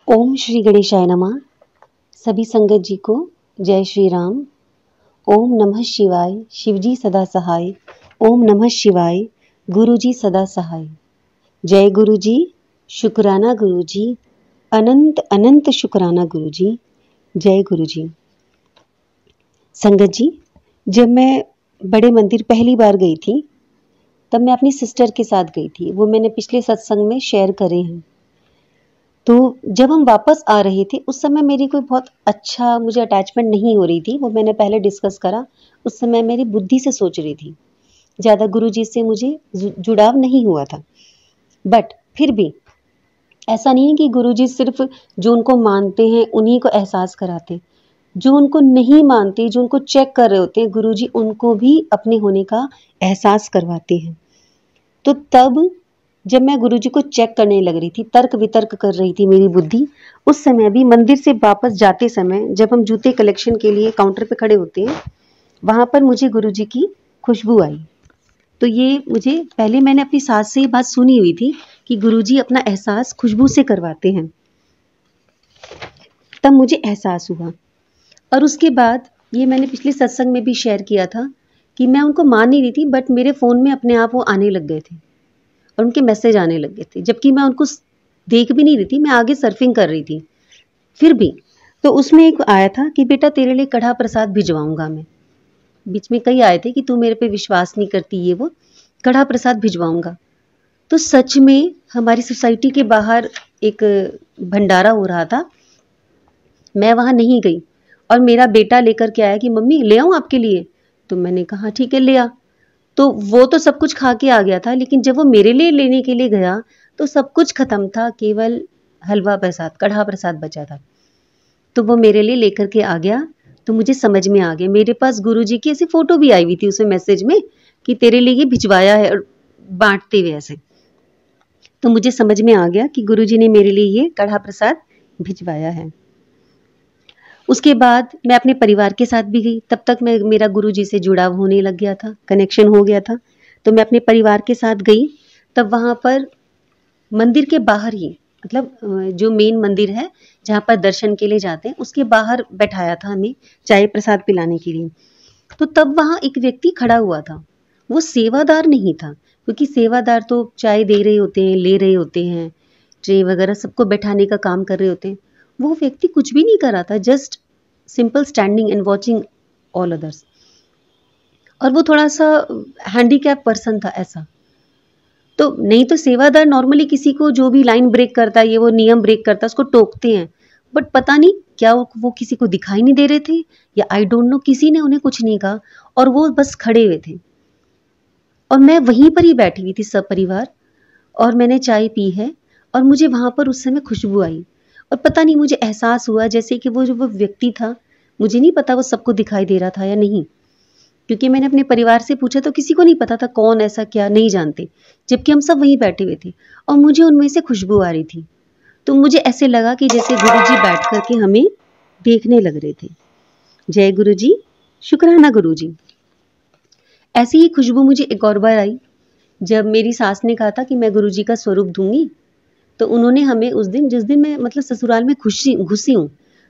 ओम श्री गणेशाय नमः। सभी संगत जी को जय श्री राम। ओम नमः शिवाय, शिवजी सदा सहाय। ओम नमः शिवाय, गुरु जी सदा सहाय। जय गुरु जी, शुक्राना गुरु जी, अनंत अनंत शुक्राना गुरु जी। जय गुरु जी। संगत जी, जब मैं बड़े मंदिर पहली बार गई थी तब मैं अपनी सिस्टर के साथ गई थी। वो मैंने पिछले सत्संग में शेयर करे हैं। तो जब हम वापस आ रहे थे उस समय मेरी कोई बहुत अच्छा मुझे अटैचमेंट नहीं हो रही थी। वो मैंने पहले डिस्कस करा। उस समय मेरी बुद्धि से सोच रही थी, ज़्यादा गुरुजी से मुझे जुड़ाव नहीं हुआ था। बट फिर भी ऐसा नहीं है कि गुरुजी सिर्फ जो उनको मानते हैं उन्हीं को एहसास कराते। जो उनको नहीं मानते, जो उनको चेक कर रहे होते हैं, गुरुजी उनको भी अपने होने का एहसास करवाते हैं। तो तब जब मैं गुरुजी को चेक करने लग रही थी, तर्क वितर्क कर रही थी मेरी बुद्धि, उस समय भी मंदिर से वापस जाते समय जब हम जूते कलेक्शन के लिए काउंटर पे खड़े होते हैं, वहां पर मुझे गुरुजी की खुशबू आई। तो ये मुझे पहले मैंने अपनी सास से ये बात सुनी हुई थी कि गुरुजी अपना एहसास खुशबू से करवाते हैं। तब मुझे एहसास हुआ। और उसके बाद ये मैंने पिछले सत्संग में भी शेयर किया था कि मैं उनको मान नहीं रही थी, बट मेरे फ़ोन में अपने आप वो आने लग गए थे और उनके मैसेज आने लग गए थे, जबकि मैं उनको देख भी नहीं रही थी, मैं आगे सर्फिंग कर रही थी। फिर भी तो उसमें एक आया था कि बेटा तेरे लिए कढ़ा प्रसाद भिजवाऊंगा मैं। बीच में कई आए थे कि तू मेरे पे विश्वास नहीं करती, ये वो कढ़ा प्रसाद भिजवाऊंगा। तो सच में हमारी सोसाइटी के बाहर एक भंडारा हो रहा था, मैं वहां नहीं गई और मेरा बेटा लेकर के आया कि मम्मी ले आऊं आपके लिए। तो मैंने कहा ठीक है ले आ। तो वो तो सब कुछ खा के आ गया था, लेकिन जब वो मेरे लिए लेने के लिए गया तो सब कुछ खत्म था, केवल हलवा प्रसाद, कढ़ा प्रसाद बचा था। तो वो मेरे लिए लेकर के आ गया। तो मुझे समझ में आ गया, मेरे पास गुरुजी की ऐसी फोटो भी आई हुई थी उसमें मैसेज में कि तेरे लिए ये भिजवाया है, और बांटते हुए ऐसे। तो मुझे समझ में आ गया कि गुरुजी ने मेरे लिए ये कढ़ा प्रसाद भिजवाया है। उसके बाद मैं अपने परिवार के साथ भी गई। तब तक मेरा गुरुजी से जुड़ाव होने लग गया था, कनेक्शन हो गया था। तो मैं अपने परिवार के साथ गई। तब वहाँ पर मंदिर के बाहर ही, मतलब जो मेन मंदिर है जहाँ पर दर्शन के लिए जाते हैं, उसके बाहर बैठाया था हमें चाय प्रसाद पिलाने के लिए। तो तब वहाँ एक व्यक्ति खड़ा हुआ था। वो सेवादार नहीं था, क्योंकि सेवादार तो चाय दे रहे होते हैं, ले रहे होते हैं, ट्रे वगैरह सबको बैठाने का काम कर रहे होते हैं। वो व्यक्ति कुछ भी नहीं कर रहा था, just simple standing and watching all others. और वो थोड़ा सा हैंडीकैप पर्सन था ऐसा। तो नहीं तो सेवादार नॉर्मली किसी को जो भी लाइन ब्रेक करता है, ये वो नियम ब्रेक करता है, उसको टोकते हैं। बट पता नहीं क्या वो किसी को दिखाई नहीं दे रहे थे, या आई डोंट नो, किसी ने उन्हें कुछ नहीं कहा और वो बस खड़े हुए थे। और मैं वहीं पर ही बैठी हुई थी सपरिवार, और मैंने चाय पी है और मुझे वहां पर उस समय खुशबू आई। और पता नहीं मुझे एहसास हुआ जैसे कि वो जो वो व्यक्ति था, मुझे नहीं पता वो सबको दिखाई दे रहा था या नहीं, क्योंकि मैंने अपने परिवार से पूछा तो किसी को नहीं पता था कौन ऐसा क्या, नहीं जानते, जबकि हम सब वहीं बैठे हुए थे और मुझे उनमें से खुशबू आ रही थी। तो मुझे ऐसे लगा कि जैसे गुरुजी बैठ करके हमें देखने लग रहे थे। जय गुरुजी, शुक्राना गुरुजी। ऐसी ही खुशबू मुझे एक और बार आई जब मेरी सास ने कहा था कि मैं गुरुजी का स्वरूप दूंगी। तो उन्होंने हमें उस दिन, जिस दिन मैं मतलब ससुराल में घुसी हूँ,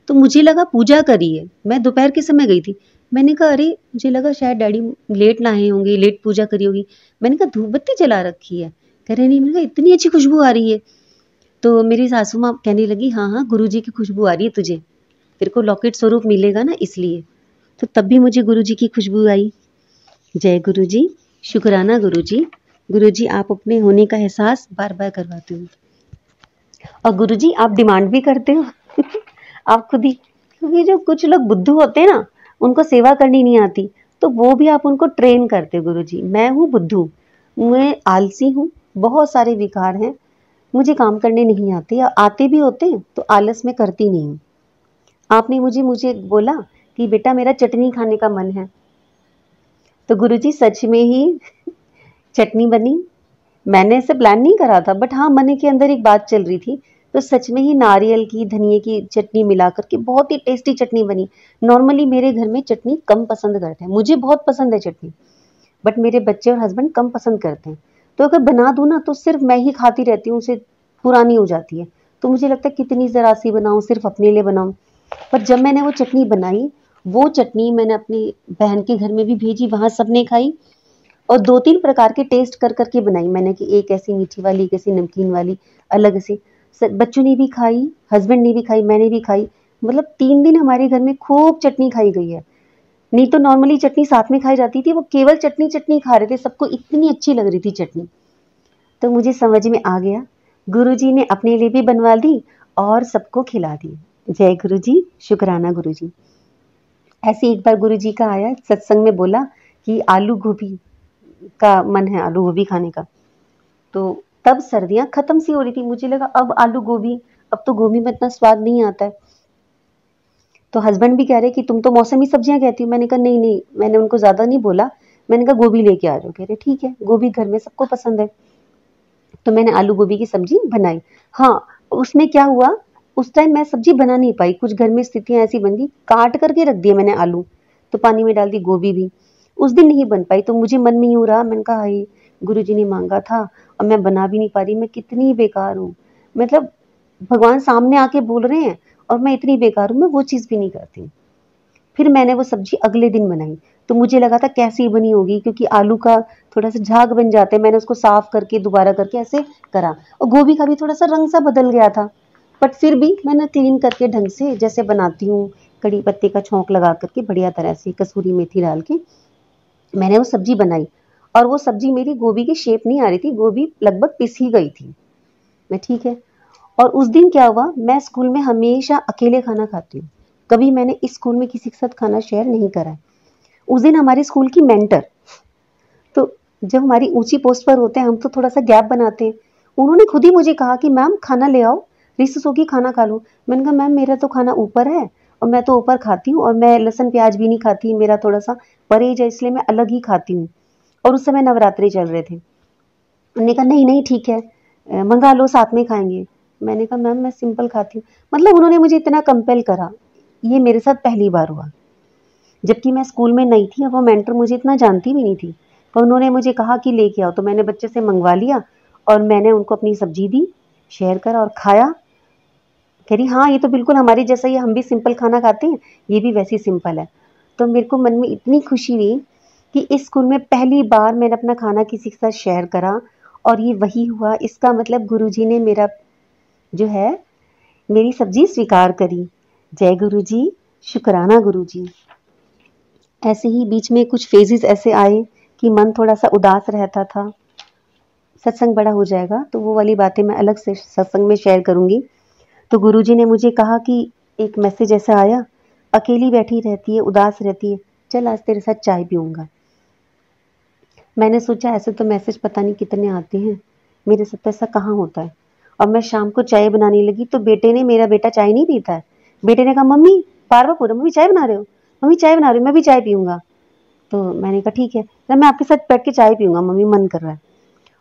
तो मुझे लगा पूजा करी है। मैं दोपहर के समय गई थी। मैंने कहा अरे, मुझे लगा शायद डैडी लेट नहाए होंगे, लेट पूजा करी होगी। मैंने कहा धूप बत्ती जला रखी है। कह रहे नहीं। मैंने कहा इतनी अच्छी खुशबू आ रही है। तो मेरी सासू माँ कहने लगी हाँ हाँ, गुरुजी की खुशबू आ रही है तुझे, तेरे को लॉकेट स्वरूप मिलेगा ना, इसलिए। तो तब भी मुझे गुरुजी की खुशबू आई। जय गुरुजी, शुक्राना गुरुजी। गुरुजी आप अपने होने का एहसास बार बार करवाते हो, और गुरुजी आप डिमांड भी करते हो आप खुद ही। क्योंकि जो कुछ लोग बुद्धू होते हैं ना, उनको सेवा करनी नहीं आती, तो वो भी आप उनको ट्रेन करते हो। गुरुजी मैं हूँ बुद्धू, मैं आलसी हूँ, बहुत सारे विकार हैं, मुझे काम करने नहीं आते, या आते भी होते हैं तो आलस में करती नहीं हूँ। आपने मुझे मुझे बोला कि बेटा मेरा चटनी खाने का मन है, तो गुरुजी सच में ही चटनी बनी। मैंने ऐसे प्लान नहीं करा था, बट हाँ मन के अंदर एक बात चल रही थी। तो सच में ही नारियल की, धनिए की चटनी मिला करके बहुत ही टेस्टी चटनी बनी। नॉर्मली मेरे घर में चटनी कम पसंद करते हैं, मुझे बहुत पसंद है चटनी, बट मेरे बच्चे और हस्बैंड कम पसंद करते हैं। तो अगर बना दूं ना तो सिर्फ मैं ही खाती रहती हूँ, उसे पुरानी हो जाती है। तो मुझे लगता है कितनी ज़रा सी बनाऊँ, सिर्फ अपने लिए बनाऊँ। पर जब मैंने वो चटनी बनाई, वो चटनी मैंने अपनी बहन के घर में भी भेजी, वहाँ सबने खाई और 2-3 प्रकार के टेस्ट कर कर के बनाई मैंने कि एक ऐसी मीठी वाली, एक ऐसी नमकीन वाली, अलग से। बच्चों ने भी खाई, हस्बैंड ने भी खाई, मैंने भी खाई। मतलब 3 दिन हमारे घर में खूब चटनी खाई गई है। नहीं तो नॉर्मली चटनी साथ में खाई जाती थी, वो केवल चटनी चटनी खा रहे थे, सबको इतनी अच्छी लग रही थी चटनी। तो मुझे समझ में आ गया, गुरुजी ने अपने लिए भी बनवा दी और सबको खिला दी। जय गुरुजी, शुक्राना गुरुजी। ऐसे एक बार गुरुजी का आया सत्संग में, बोला कि आलू गोभी का मन है, आलू गोभी खाने का। तो तब सर्दियां खत्म सी हो रही थी, मुझे लगा अब आलू गोभी, अब तो गोभी में इतना स्वाद नहीं आता है। तो हस्बैंड भी कह रहे कि तुम तो मौसमी सब्जियां कहती हो। मैंने कहा नहीं नहीं, मैंने उनको ज्यादा नहीं बोला, मैंने कहा गोभी लेके आ जाओ। कह रहे ठीक है, गोभी घर में सबको पसंद है। तो मैंने आलू गोभी की सब्जी बनाई। हाँ, उसमें क्या हुआ, उस टाइम मैं सब्जी बना नहीं पाई, कुछ घर में स्थितियां ऐसी बन गई, काट करके रख दिया मैंने आलू, तो पानी में डाल दी गोभी भी, उस दिन नहीं बन पाई। तो मुझे मन में यूं रहा, मैंने कहा हाय, गुरुजी ने मांगा था और मैं बना भी नहीं पा रही, मैं कितनी बेकार हूँ। मतलब भगवान सामने आके बोल रहे हैं और मैं इतनी बेकार हूँ, मैं वो चीज़ भी नहीं करती। फिर मैंने वो सब्जी अगले दिन बनाई, तो मुझे लगा था कैसी बनी होगी, क्योंकि आलू का थोड़ा सा झाग बन जाते हैं। मैंने उसको साफ करके दोबारा करके ऐसे करा, और गोभी का भी थोड़ा सा रंग सा बदल गया था, बट फिर भी मैंने क्लीन करके ढंग से जैसे बनाती हूँ, कड़ी पत्ते का छौंक लगा करके बढ़िया तरह से कसूरी मेथी डाल के मैंने वो सब्जी बनाई। और वो सब्जी मेरी गोभी की शेप नहीं आ रही थी, गोभी लगभग पिस ही गई थी। मैं ठीक है। और उस दिन क्या हुआ, मैं स्कूल में हमेशा अकेले खाना खाती हूँ, कभी मैंने इस स्कूल में किसी के साथ खाना शेयर नहीं करा है। उस दिन हमारे स्कूल की मेंटर, तो जब हमारी ऊंची पोस्ट पर होते हैं हम तो थोड़ा सा गैप बनाते हैं, उन्होंने खुद ही मुझे कहा कि मैम खाना ले आओ, रिसेस होगी खाना खा लो। मैंने कहा मैम मेरा तो खाना ऊपर है और मैं तो ऊपर खाती हूँ, और मैं लहसुन प्याज भी नहीं खाती, मेरा थोड़ा सा परहेज है, इसलिए मैं अलग ही खाती हूँ। और उस समय नवरात्रि चल रहे थे। उन्होंने कहा नहीं नहीं ठीक है, मंगा लो साथ में खाएंगे। मैंने कहा मैम मैं सिंपल खाती हूँ। मतलब उन्होंने मुझे इतना कंपेल करा, ये मेरे साथ पहली बार हुआ, जबकि मैं स्कूल में नई थी और वो मेंटर मुझे इतना जानती भी नहीं थी। पर उन्होंने मुझे कहा कि लेके आओ, तो मैंने बच्चे से मंगवा लिया और मैंने उनको अपनी सब्जी दी, शेयर करा और खाया। कह रही हाँ ये तो बिल्कुल हमारे जैसा ही, हम भी सिंपल खाना खाते हैं, ये भी वैसी सिंपल है। तो मेरे को मन में इतनी खुशी हुई कि इस स्कूल में पहली बार मैंने अपना खाना किसी के साथ शेयर करा, और ये वही हुआ। इसका मतलब गुरुजी ने मेरा जो है मेरी सब्जी स्वीकार करी। जय गुरुजी, शुक्राना गुरुजी। ऐसे ही बीच में कुछ फेजेस ऐसे आए कि मन थोड़ा सा उदास रहता था। सत्संग बड़ा हो जाएगा तो वो वाली बातें मैं अलग से सत्संग में शेयर करूंगी। तो गुरुजी ने मुझे कहा कि एक मैसेज ऐसा आया, अकेली बैठी रहती है, उदास रहती है, चल आज तेरे साथ चाय पीऊंगा। मैंने सोचा ऐसे तो मैसेज पता नहीं कितने आते हैं, मेरे साथ तो ऐसा कहाँ होता है। और मैं शाम को चाय बनाने लगी तो मेरा बेटा चाय नहीं पीता है, बेटे ने कहा मम्मी, बार बार पूछा मम्मी चाय बना रहे हो, मम्मी चाय बना रही हूँ, मैं भी चाय पीऊंगा। तो मैंने कहा ठीक है, मैं आपके साथ बैठ के चाय पीऊंगा, मम्मी मन कर रहा है।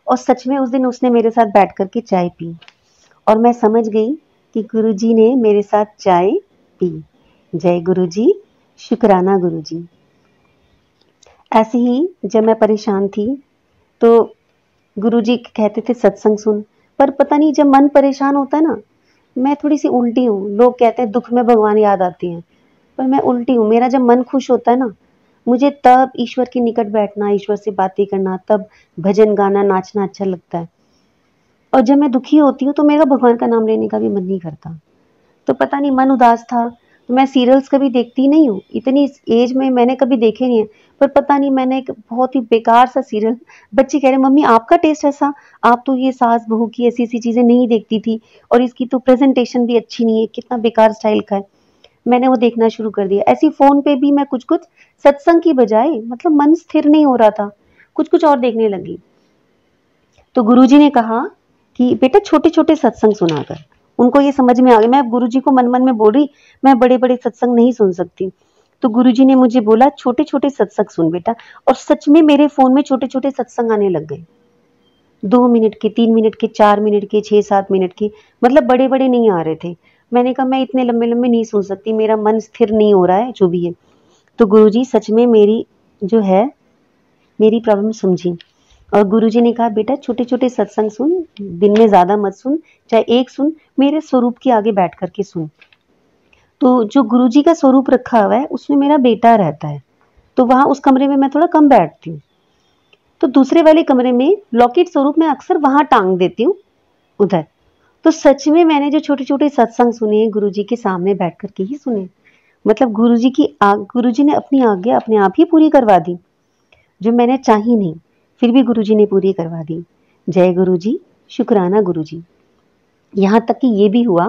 और सच में उस दिन उसने मेरे साथ बैठ करके चाय पी, और मैं समझ गई कि गुरुजी ने मेरे साथ चाय पी। जय गुरुजी, शुक्राना गुरुजी। ऐसे ही जब मैं परेशान थी तो गुरुजी कहते थे सत्संग सुन, पर पता नहीं जब मन परेशान होता है ना, मैं थोड़ी सी उल्टी हूँ। लोग कहते हैं दुख में भगवान याद आती हैं, पर मैं उल्टी हूँ। मेरा जब मन खुश होता है ना, मुझे तब ईश्वर के निकट बैठना, ईश्वर से बातें करना, तब भजन गाना, नाचना अच्छा लगता है। और जब मैं दुखी होती हूँ तो मेरा भगवान का नाम लेने का भी मन नहीं करता। तो पता नहीं मन उदास था, तो मैं सीरियल्स कभी देखती नहीं हूँ, इतनी एज में मैंने कभी देखे नहीं है। पर पता नहीं मैंने एक बहुत ही बेकार सा सीरियल, बच्चे कह रहे मम्मी आपका टेस्ट ऐसा, आप तो ये सास बहू की ऐसी ऐसी चीजें नहीं देखती थी, और इसकी तो प्रेजेंटेशन भी अच्छी नहीं है, कितना बेकार स्टाइल का है। मैंने वो देखना शुरू कर दिया। ऐसी फोन पे भी मैं कुछ कुछ सत्संग की बजाय, मतलब मन स्थिर नहीं हो रहा था, कुछ कुछ और देखने लगी। तो गुरुजी ने कहा कि बेटा छोटे छोटे सत्संग सुना कर। उनको ये समझ में आ गया, मैं गुरुजी को मन मन में बोल रही मैं बड़े बड़े सत्संग नहीं सुन सकती। तो गुरुजी ने मुझे बोला छोटे छोटे सत्संग सुन बेटा, और सच में मेरे फोन में छोटे छोटे सत्संग आने लग गए, 2 मिनट के, 3 मिनट के, 4 मिनट के, 6-7 मिनट के, मतलब बड़े बड़े नहीं आ रहे थे। मैंने कहा मैं इतने लंबे लंबे नहीं सुन सकती, मेरा मन स्थिर नहीं हो रहा है, जो भी है। तो गुरुजी सच में मेरी जो है मेरी प्रॉब्लम समझी। और गुरुजी ने कहा बेटा छोटे छोटे सत्संग सुन, दिन में ज्यादा मत सुन, चाहे एक सुन, मेरे स्वरूप के आगे बैठ करके सुन। तो जो गुरुजी का स्वरूप रखा हुआ है उसमें मेरा बेटा रहता है, तो वहां उस कमरे में मैं थोड़ा कम बैठती हूँ। तो दूसरे वाले कमरे में लौकिक स्वरूप में अक्सर वहां टांग देती हूँ उधर। तो सच में मैंने जो छोटे छोटे सत्संग सुने गुरुजी के सामने बैठ करके ही सुने। मतलब गुरुजी ने अपनी आज्ञा अपने आप ही पूरी करवा दी, जो मैंने चाही नहीं फिर भी गुरुजी ने पूरी करवा दी। जय गुरुजी, शुक्राना गुरुजी। यहाँ तक कि ये भी हुआ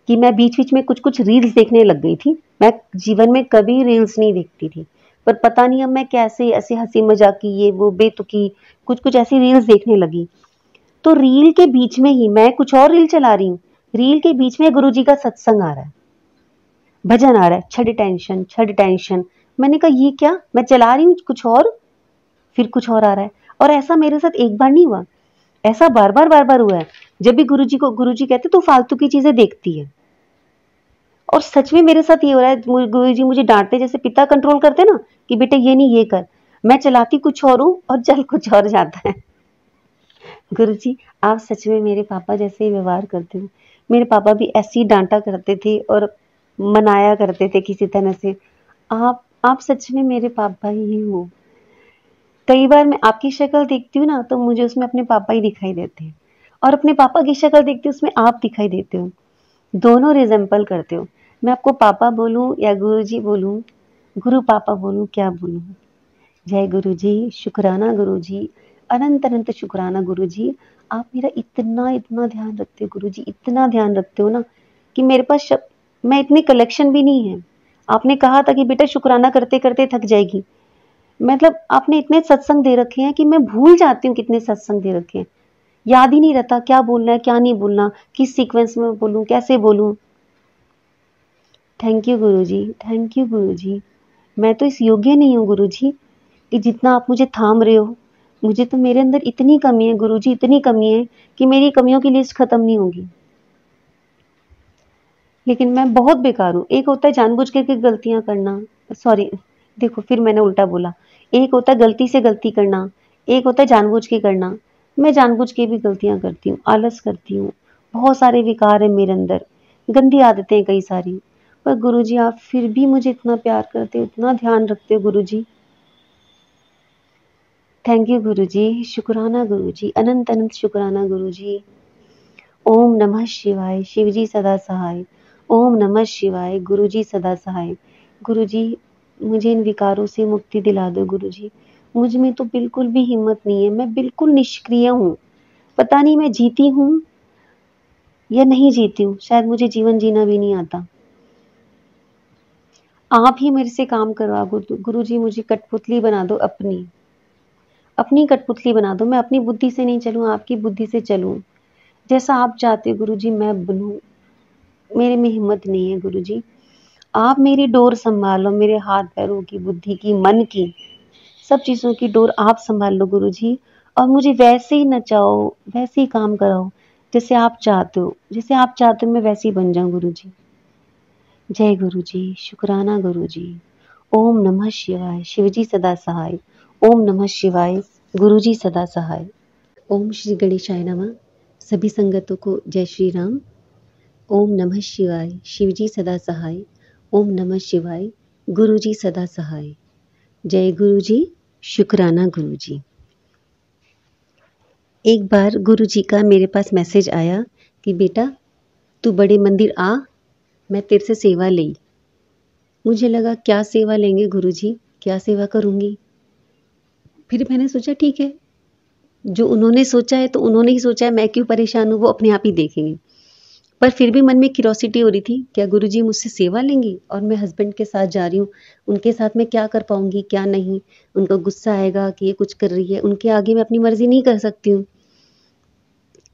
कि मैं बीच बीच में कुछ कुछ रील्स देखने लग गई थी। मैं जीवन में कभी रील्स नहीं देखती थी, पर पता नहीं अब मैं कैसे ऐसे हंसी मजाक की ये वो बेतुकी कुछ कुछ ऐसी रील्स देखने लगी। तो रील के बीच में ही मैं कुछ और रील चला रही हूँ, रील के बीच में गुरुजी का सत्संग आ रहा है, भजन आ रहा है, छड़ टेंशन छड़ टेंशन। मैंने कहा ये क्या, मैं चला रही हूँ कुछ और, फिर कुछ और आ रहा है। और ऐसा मेरे साथ एक बार नहीं हुआ, ऐसा बार बार हुआ है। जब भी गुरुजी कहते तू फालतू की चीजें देखती है, और सच में मेरे साथ ये हो रहा है। गुरुजी मुझे डांटते जैसे पिता कंट्रोल करते ना कि बेटे ये नहीं ये कर, मैं चलाती कुछ और हूँ और चल कुछ और जाता है। गुरुजी आप सच में मेरे पापा जैसे ही व्यवहार करते हो। मेरे पापा भी ऐसे ही डांटा करते थे और मनाया करते थे किसी तरह से। आप सच में मेरे पापा ही हो। कई बार मैं आपकी शक्ल देखती हूँ ना तो मुझे उसमें अपने पापा ही दिखाई देते हैं, और अपने पापा की शक्ल देखती हूँ उसमें आप दिखाई देते हो, दोनों रिजेंपल करते हो। मैं आपको पापा बोलूं या गुरुजी बोलूं, गुरु पापा बोलूं, क्या बोलूं। जय गुरुजी, शुक्राना गुरुजी, अनंत अनंत शुक्राना गुरुजी। आप मेरा इतना इतना ध्यान रखते हो गुरुजी, इतना ध्यान रखते हो ना कि मेरे पास मैं इतनी कलेक्शन भी नहीं है। आपने कहा था कि बेटा शुक्राना करते करते थक जाएगी। मतलब आपने इतने सत्संग दे रखे हैं कि मैं भूल जाती हूँ कितने सत्संग दे रखे हैं, याद ही नहीं रहता क्या बोलना है क्या नहीं बोलना, किस सीक्वेंस में बोलूं कैसे बोलूं। Thank you guruji, thank you guruji. मैं तो इस योग्य नहीं हूँ गुरुजी कि जितना आप मुझे थाम रहे हो। मुझे तो मेरे अंदर इतनी कमी है गुरुजी, इतनी कमी है कि मेरी कमियों की लिस्ट खत्म नहीं होगी। लेकिन मैं बहुत बेकार हूँ। एक होता है जानबूझ के गलतियां करना, सॉरी देखो फिर मैंने उल्टा बोला। एक होता है गलती से गलती करना, एक होता है जानबूझ के करना। मैं जानबूझ के भी गलतियां करती हूँ, आलस करती हूँ, बहुत सारे विकार है मेरे अंदर, गंदी आदतें हैं कई सारी। पर गुरुजी आप फिर भी मुझे इतना प्यार करते हो, इतना ध्यान रखते हो गुरुजी। थैंक यू गुरुजी, शुक्राना गुरुजी, अनंत अनंत शुक्राना गुरुजी। ओम नमः शिवाय, शिवजी सदा सहाय। ओम नमः शिवाय, गुरुजी सदा सहाय। गुरुजी मुझे इन विकारों से मुक्ति दिला दो गुरुजी। मुझ में तो बिल्कुल भी हिम्मत नहीं है, मैं बिल्कुल निष्क्रिय हूँ। पता नहीं मैं जीती हूँ या नहीं जीती हूँ, शायद मुझे जीवन जीना भी नहीं आता। आप ही मेरे से काम करवा गुरुजी, मुझे कठपुतली बना दो, अपनी कठपुतली बना दो। मैं अपनी बुद्धि से नहीं चलूँ, आपकी बुद्धि से चलूँ। जैसा आप चाहते हो गुरुजी मैं बनूं। मेरे में हिम्मत नहीं है गुरुजी। आप मेरी डोर संभालो, मेरे हाथ पैरों की, बुद्धि की, मन की, सब चीजों की डोर आप संभाल लो गुरुजी। और मुझे वैसे ही नचाओ, वैसे ही काम कराओ जैसे आप चाहते हो। जैसे आप चाहते हो मैं वैसी बन जाऊं गुरुजी। जय गुरुजी, शुक्राना गुरुजी। ओम नमः शिवाय, शिवजी सदा सहाय। ओम नमः शिवाय, गुरुजी सदा सहाय। ओम श्री गणेशाय नमः। सभी संगतों को जय श्री राम। ओम नमः शिवाय, शिवजी सदा सहाय। ओम नमः शिवाय, गुरुजी सदा सहाय। जय गुरुजी, शुक्राना गुरुजी। एक बार गुरुजी का मेरे पास मैसेज आया कि बेटा तू बड़े मंदिर आ, मैं तेरे से सेवा ले। मुझे लगा क्या सेवा लेंगे गुरुजी, क्या सेवा करूंगी। फिर मैंने सोचा ठीक है, जो उन्होंने सोचा है तो उन्होंने ही सोचा है, मैं क्यों परेशान हूँ, वो अपने आप ही देखेंगे। पर फिर भी मन में क्यूरोसिटी हो रही थी, क्या गुरुजी मुझसे सेवा लेंगी और मैं हस्बैंड के साथ जा रही हूँ, उनके साथ मैं क्या कर पाऊंगी क्या नहीं, उनको गुस्सा आएगा कि ये कुछ कर रही है, उनके आगे मैं अपनी मर्जी नहीं कर सकती हूँ।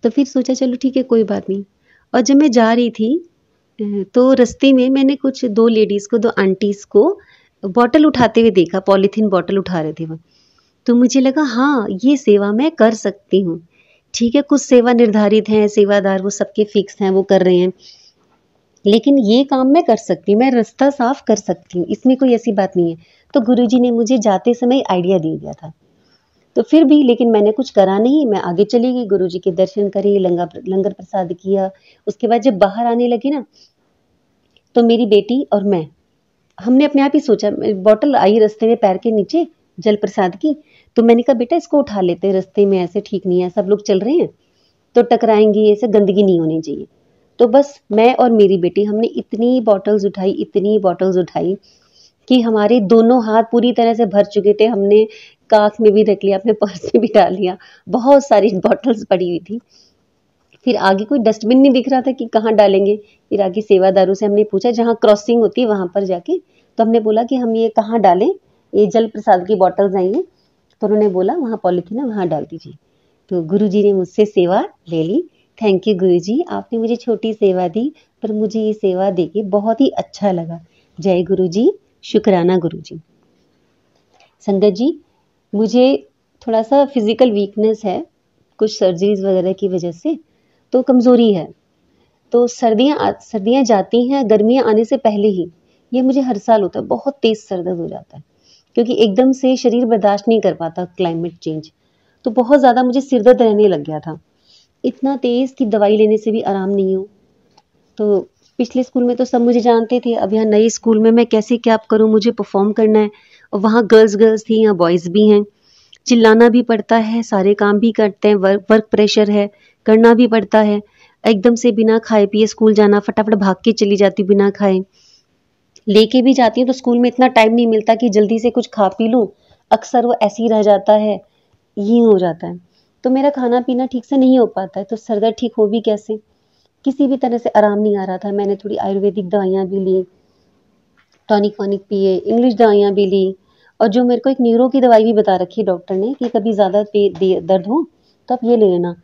तो फिर सोचा चलो ठीक है कोई बात नहीं। और जब मैं जा रही थी तो रास्ते में मैंने कुछ दो लेडीज़ को, दो आंटीज़ को बॉटल उठाते हुए देखा, पॉलीथीन बॉटल उठा रहे थे वो। तो मुझे लगा हाँ ये सेवा मैं कर सकती हूँ। ठीक है कुछ सेवा निर्धारित हैं, सेवादार वो सबके फिक्स हैं, वो कर रहे हैं, लेकिन ये काम मैं कर सकती हूँ, मैं रास्ता साफ कर सकती हूँ, इसमें कोई ऐसी बात नहीं है। तो गुरुजी ने मुझे जाते समय आइडिया दे दिया था। तो फिर भी लेकिन मैंने कुछ करा नहीं, मैं आगे चली गई, गुरुजी के दर्शन करे, लंगर प्रसाद किया। उसके बाद जब बाहर आने लगी ना, तो मेरी बेटी और मैं, हमने अपने आप ही सोचा, बॉटल आई रास्ते में पैर के नीचे जल प्रसाद की, तो मैंने कहा बेटा इसको उठा लेते हैं, रास्ते में ऐसे ठीक नहीं है, सब लोग चल रहे हैं तो टकराएंगे, ऐसे गंदगी नहीं होनी चाहिए। तो बस मैं और मेरी बेटी हमने इतनी बॉटल्स उठाई कि हमारे दोनों हाथ पूरी तरह से भर चुके थे। हमने काख में भी रख लिया, अपने पर्स में भी डाल लिया, बहुत सारी बॉटल्स पड़ी हुई थी। फिर आगे कोई डस्टबिन नहीं दिख रहा था कि कहाँ डालेंगे। फिर आगे सेवादारों से हमने पूछा, जहाँ क्रॉसिंग होती है वहां पर जाके, तो हमने बोला कि हम ये कहाँ डालें, ये जल प्रसाद की बॉटल्स आई हैं। तो उन्होंने बोला वहाँ पॉलिथीन है, वहाँ डाल दीजिए। तो गुरुजी ने मुझसे सेवा ले ली। थैंक यू गुरुजी, आपने मुझे छोटी सेवा दी, पर मुझे ये सेवा देके बहुत ही अच्छा लगा। जय गुरुजी, शुक्राना गुरुजी। संगत जी, मुझे थोड़ा सा फिजिकल वीकनेस है, कुछ सर्जरीज वगैरह की वजह से, तो कमज़ोरी है। तो सर्दियाँ जाती हैं, गर्मियाँ आने से पहले ही ये मुझे हर साल होता है, बहुत तेज़ सर दर्द हो जाता है, क्योंकि एकदम से शरीर बर्दाश्त नहीं कर पाता क्लाइमेट चेंज। तो बहुत ज़्यादा मुझे सिर दर्द रहने लग गया था, इतना तेज़ कि दवाई लेने से भी आराम नहीं हो। तो पिछले स्कूल में तो सब मुझे जानते थे, अब यहाँ नए स्कूल में मैं कैसे क्या करूँ, मुझे परफॉर्म करना है, और वहाँ गर्ल्स थी, यहाँ बॉयज़ भी हैं, चिल्लाना भी पड़ता है, सारे काम भी करते हैं, वर्क प्रेशर है, करना भी पड़ता है। एकदम से बिना खाए पिए स्कूल जाना, फटाफट भाग के चली जाती हूँ बिना खाए, लेके भी जाती हूँ तो स्कूल में इतना टाइम नहीं मिलता कि जल्दी से कुछ खा पी लूँ, अक्सर वो ऐसे ही रह जाता है, ये हो जाता है। तो मेरा खाना पीना ठीक से नहीं हो पाता है, तो सर दर्द ठीक हो भी कैसे, किसी भी तरह से आराम नहीं आ रहा था। मैंने थोड़ी आयुर्वेदिक दवाइयाँ भी ली, टॉनिक वॉनिक पिए, इंग्लिश दवाइयाँ भी ली, और जो मेरे को एक न्यूरो की दवाई भी बता रखी है डॉक्टर ने कि कभी ज़्यादा दर्द हो तो आप ये ले लेना,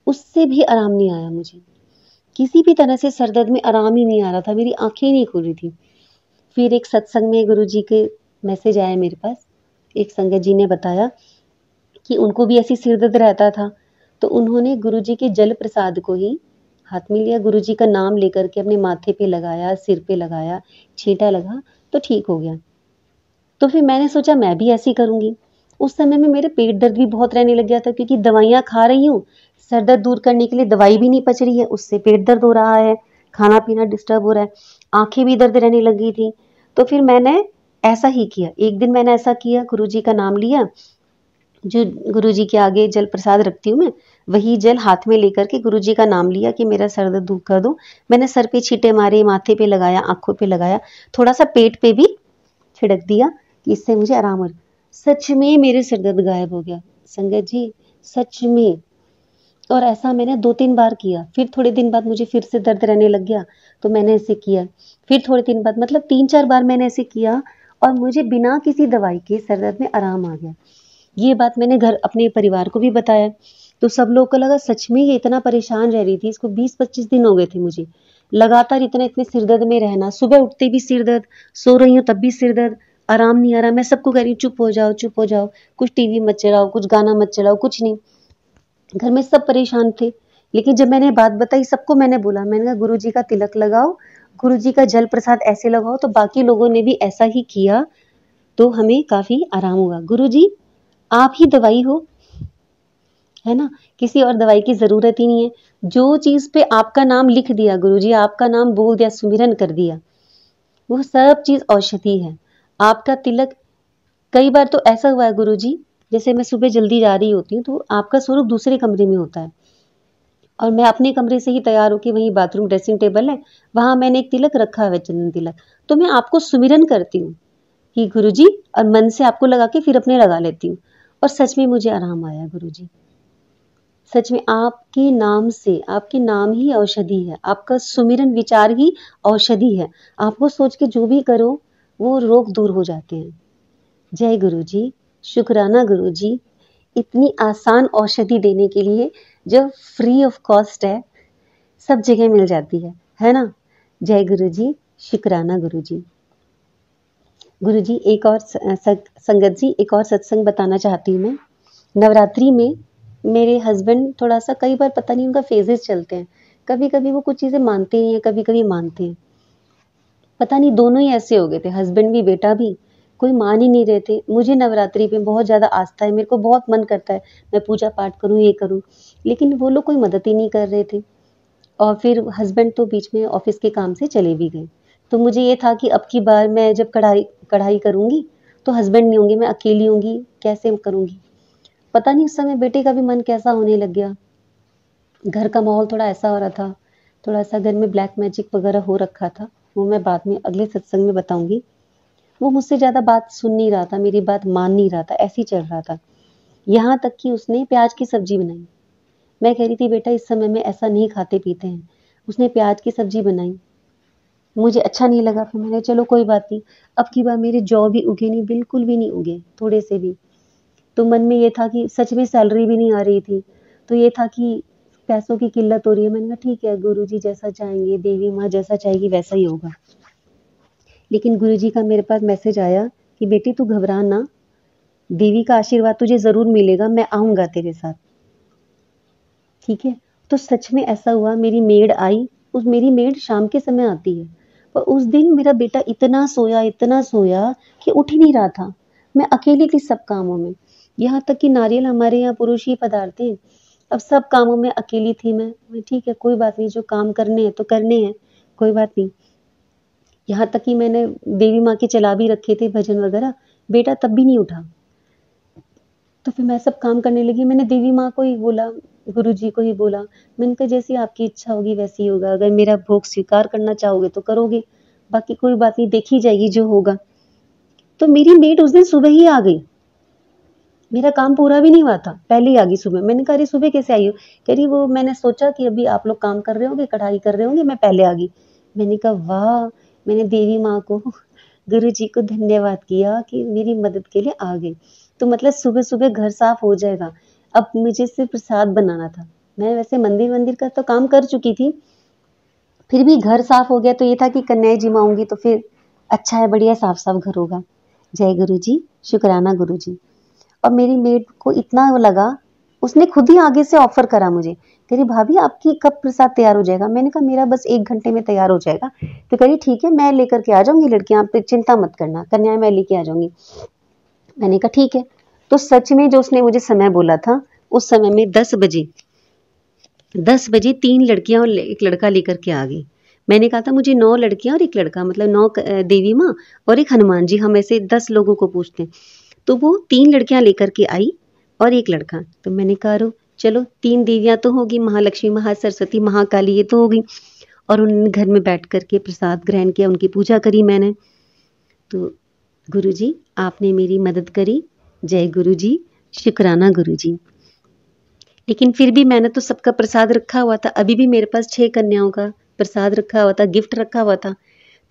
उससे भी आराम नहीं आया मुझे। किसी भी तरह से सर दर्द में आराम ही नहीं आ रहा था, मेरी आंखें ही नहीं खुल रही थी। फिर एक सत्संग में गुरुजी के मैसेज आया मेरे पास, एक संगत जी ने बताया कि उनको भी ऐसी सिर दर्द रहता था, तो उन्होंने गुरुजी के जल प्रसाद को ही हाथ में लिया, गुरुजी का नाम लेकर के अपने माथे पे लगाया, सिर पे लगाया, छींटा लगा तो ठीक हो गया। तो फिर मैंने सोचा मैं भी ऐसे ही करूँगी। उस समय में मेरे पेट दर्द भी बहुत रहने लग गया था, क्योंकि दवाइयाँ खा रही हूँ, सर दर्द दूर करने के लिए दवाई भी नहीं पच रही है, उससे पेट दर्द हो रहा है, खाना पीना डिस्टर्ब हो रहा है, आँखें भी दर्द रहने लगी थी। तो फिर मैंने ऐसा ही किया, एक दिन मैंने ऐसा किया, गुरुजी का नाम लिया, जो गुरुजी के आगे जल प्रसाद रखती हूँ मैं, वही जल हाथ में लेकर के गुरुजी का नाम लिया कि मेरा सर दर्द दूर कर दो। मैंने सर पे छींटे मारे, माथे पे लगाया, आँखों पे लगाया, थोड़ा सा पेट पे भी छिड़क दिया कि इससे मुझे आराम हो। सच में मेरे सिर दर्द गायब हो गया संगत जी, सच में। और ऐसा मैंने 2-3 बार किया। फिर थोड़े दिन बाद मुझे फिर से दर्द रहने लग गया, तो मैंने ऐसे किया। फिर थोड़े दिन बाद, मतलब 3-4 बार मैंने ऐसे किया, और मुझे बिना किसी दवाई के सर दर्द में आराम आ गया। ये बात मैंने घर अपने परिवार को भी बताया, तो सब लोगों को लगा सच में ये इतना परेशान रह रही थी, इसको 20-25 दिन हो गए थे मुझे लगातार इतने सिर दर्द में रहना, सुबह उठते भी सिर दर्द, सो रही हूँ तब भी सिर दर्द, आराम नहीं आ रहा। मैं सबको कह रही हूँ चुप हो जाओ, चुप हो जाओ, कुछ टीवी मत चलाओ, कुछ गाना मत चलाओ, कुछ नहीं। घर में सब परेशान थे, लेकिन जब मैंने बात बताई सबको, मैंने बोला, मैंने कहा गुरु जी का तिलक लगाओ, गुरु जी का जल प्रसाद ऐसे लगाओ, तो बाकी लोगों ने भी ऐसा ही किया, तो हमें काफी आराम हुआ। गुरु जी आप ही दवाई हो, है ना, किसी और दवाई की जरूरत ही नहीं है। जो चीज पे आपका नाम लिख दिया गुरु जी, आपका नाम बोल दिया, सुमिरन कर दिया, वो सब चीज औषधि है। आपका तिलक, कई बार तो ऐसा हुआ है गुरु जी, जैसे मैं सुबह जल्दी जा रही होती हूँ, तो आपका स्वरूप दूसरे कमरे में होता है, और मैं अपने कमरे से ही तैयार होकर, वहीं बाथरूम ड्रेसिंग टेबल है, वहां मैंने एक तिलक रखा है, चंदन तिलक, तो मैं आपको सुमिरन करती हूँ कि गुरु जी, और मन से आपको लगा के फिर अपने लगा लेती हूँ, और सच में मुझे आराम आया गुरु जी। सच में आपके नाम से, आपके नाम ही औषधि है, आपका सुमिरन विचार ही औषधि है। आपको सोच के जो भी करो वो रोग दूर हो जाते हैं। जय गुरु जी, शुक्राना गुरु जी, इतनी आसान औषधि देने के लिए, जो फ्री ऑफ कॉस्ट है, सब जगह मिल जाती है ना। जय गुरु जी, शुक्राना गुरु जी। गुरु जी एक और संगत जी, एक और सत्संग बताना चाहती हूँ मैं। नवरात्रि में मेरे हस्बैंड थोड़ा सा, कई बार पता नहीं उनका फेजेस चलते हैं, कभी कभी वो कुछ चीजें मानते ही हैं, कभी कभी मानते हैं, पता नहीं दोनों ही ऐसे हो गए थे, हस्बैंड भी बेटा भी। कोई मान ही नहीं रहे थे। मुझे नवरात्रि पे बहुत ज़्यादा आस्था है, मेरे को बहुत मन करता है मैं पूजा पाठ करूँ, ये करूँ, लेकिन वो लोग कोई मदद ही नहीं कर रहे थे। और फिर हस्बैंड तो बीच में ऑफिस के काम से चले भी गए। तो मुझे ये था कि अब की बार मैं जब कढ़ाई कढ़ाई करूँगी तो हस्बैंड नहीं होंगे, मैं अकेली होंगी, कैसे करूँगी। पता नहीं उस समय बेटे का भी मन कैसा होने लग गया। घर का माहौल थोड़ा ऐसा हो रहा था, थोड़ा सा घर में ब्लैक मैजिक वगैरह हो रखा था। वो मैं बाद में अगले सत्संग में बताऊंगी। वो मुझसे ज़्यादा बात सुन नहीं रहा था, मेरी बात मान नहीं रहा था, ऐसे ही चल रहा था। यहाँ तक कि उसने प्याज की सब्जी बनाई। मैं कह रही थी बेटा इस समय में ऐसा नहीं खाते पीते हैं। उसने प्याज की सब्जी बनाई, मुझे अच्छा नहीं लगा। फिर मैंने चलो कोई बात नहीं। अब की बार मेरे जौ भी उगे नहीं, बिल्कुल भी नहीं उगे, थोड़े से भी। तो मन में ये था कि सच में सैलरी भी नहीं आ रही थी, तो ये था कि पैसों की किल्लत हो रही है। मैंने कहा ठीक है, गुरुजी जैसा चाहेंगे, देवी माँ जैसा चाहेगी वैसा ही होगा। लेकिन गुरुजी का मेरे पास मैसेज आया कि बेटी तू घबरा ना, देवी का आशीर्वाद तुझे ज़रूर मिलेगा, मैं आऊँगा तेरे साथ। ठीक है? तो सच में ऐसा हुआ, मेरी मेड आई। उस मेरी मेड शाम के समय आती है, पर उस दिन मेरा बेटा इतना सोया कि उठ ही नहीं रहा था। मैं अकेली थी सब कामों में, यहाँ तक कि नारियल हमारे यहाँ पुरुष ही पधारते हैं। अब सब कामों में अकेली थी मैं ठीक है कोई बात नहीं, जो काम करने हैं तो करने हैं, कोई बात नहीं। यहाँ तक कि मैंने देवी माँ के चला भी रखे थे भजन वगैरह, बेटा तब भी नहीं उठा। तो फिर मैं सब काम करने लगी। मैंने देवी माँ को ही बोला, गुरुजी को ही बोला। मैंने कहा जैसी आपकी इच्छा होगी वैसे ही होगा, अगर मेरा भोग स्वीकार करना चाहोगे तो करोगे, बाकी कोई बात नहीं, देखी जाएगी जो होगा। तो मेरी मेड उस दिन सुबह ही आ गई, मेरा काम पूरा भी नहीं हुआ था, पहले ही आ गई सुबह। मैंने कहा अरे सुबह कैसे आई हो? कह रही वो मैंने सोचा कि अभी आप लोग काम कर रहे होंगे, कढ़ाई कर रहे होंगे, मैं पहले आ गई। मैंने कहा वाह, मैंने देवी माँ को, गुरु जी को धन्यवाद किया कि मेरी मदद के लिए आ गई। तो मतलब सुबह सुबह घर साफ हो जाएगा। अब मुझे सिर्फ प्रसाद बनाना था। मैं वैसे मंदिर मंदिर का तो काम कर चुकी थी, फिर भी घर साफ हो गया तो ये था कि कन्याएं जी में आऊंगी तो फिर अच्छा है, बढ़िया साफ साफ घर होगा। जय गुरु जी, शुक्राना गुरु जी। और मेरी मेड को इतना वो लगा, उसने खुद ही आगे से ऑफर करा मुझे, कह रही भाभी आपकी कब प्रसाद तैयार हो जाएगा? मैंने कहा मेरा बस 1 घंटे में तैयार हो जाएगा। तो कह रही ठीक है मैं लेकर के आ जाऊंगी, लड़कियां आप चिंता मत करना, कन्याएं मैं लेके आ जाऊंगी। मैंने कहा ठीक है। तो सच में जो उसने मुझे समय बोला था, उस समय में 10 बजे 3 लड़कियां और एक लड़का लेकर के आ गई। मैंने कहा था मुझे 9 लड़कियां और एक लड़का, मतलब 9 देवी माँ और एक हनुमान जी, हम ऐसे 10 लोगों को पूछते हैं। तो वो 3 लड़कियां लेकर के आई और एक लड़का। तो मैंने कहा रो चलो 3 देवियां तो होगी, महालक्ष्मी, महासरस्वती, महाकाली, ये तो हो गई। और उन्होंने घर में बैठ करके प्रसाद ग्रहण किया, उनकी पूजा करी मैंने। तो गुरु जी आपने मेरी मदद करी, जय गुरु जी, शुक्राना गुरु जी। लेकिन फिर भी मैंने तो सबका प्रसाद रखा हुआ था, अभी भी मेरे पास 6 कन्याओं का प्रसाद रखा हुआ था, गिफ्ट रखा हुआ था।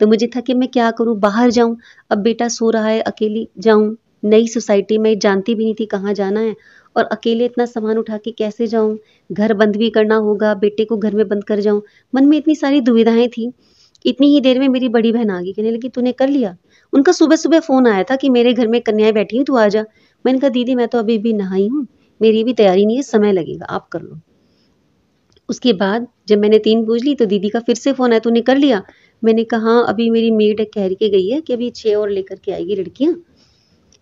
तो मुझे था कि मैं क्या करूं, बाहर जाऊं, अब बेटा सो रहा है, अकेली जाऊं, नई सोसाइटी में जानती भी नहीं थी कहाँ जाना है, और अकेले इतना सामान उठा के कैसे जाऊं, घर बंद भी करना होगा, बेटे को घर में बंद कर जाऊं, मन में इतनी सारी दुविधाएं थी। इतनी ही देर में मेरी बड़ी बहन आ गई, कहने लगी तूने कर लिया? उनका सुबह सुबह फोन आया था कि मेरे घर में कन्याएं बैठी हुई, तू आ जा। मैंने कहा दीदी मैं तो अभी भी नहाई हूँ, मेरी भी तैयारी नहीं है, समय लगेगा, आप कर लो। उसके बाद जब मैंने 3 पूछ ली तो दीदी का फिर से फ़ोन आया, तूने कर लिया? मैंने कहा हाँ, अभी मेरी मेड कह के गई है कि अभी 6 और लेकर के आएगी लड़कियाँ,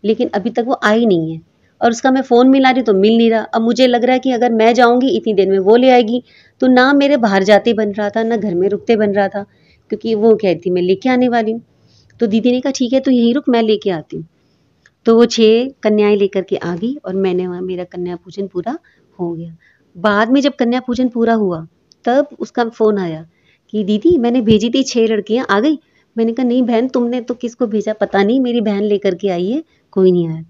लेकिन अभी तक वो आई नहीं है। और उसका मैं फ़ोन मिला रही तो मिल नहीं रहा। अब मुझे लग रहा है कि अगर मैं जाऊँगी इतनी देर में वो ले आएगी, तो ना मेरे बाहर जाते बन रहा था, ना घर में रुकते बन रहा था, क्योंकि वो कह रही थी मैं लेके आने वाली हूँ। तो दीदी ने कहा ठीक है तू यहीं रुक, मैं लेके आती हूँ। तो वो 6 कन्याएं लेकर के आ गई और मैंने वहाँ, मेरा कन्या पूजन पूरा हो गया। बाद में जब कन्या पूजन पूरा हुआ तब उसका फ़ोन आया कि दीदी मैंने भेजी थी 6 लड़कियां आ गई। मैंने कहा नहीं बहन, तुमने तो किसको भेजा पता नहीं, मेरी बहन लेकर के आई है, कोई नहीं आया।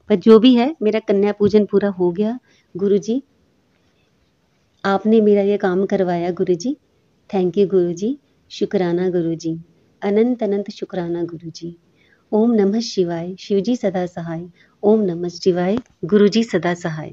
पर जो भी है मेरा कन्या पूजन पूरा हो गया। गुरु जी आपने मेरा ये काम करवाया, गुरु जी थैंक यू गुरु जी, शुक्राना गुरु जी, अनंत अनंत शुक्राना गुरु जी। ओम नमः शिवाय, शिव जी सदा सहाय। ओम नमः शिवाय, गुरु जी सदा सहाय।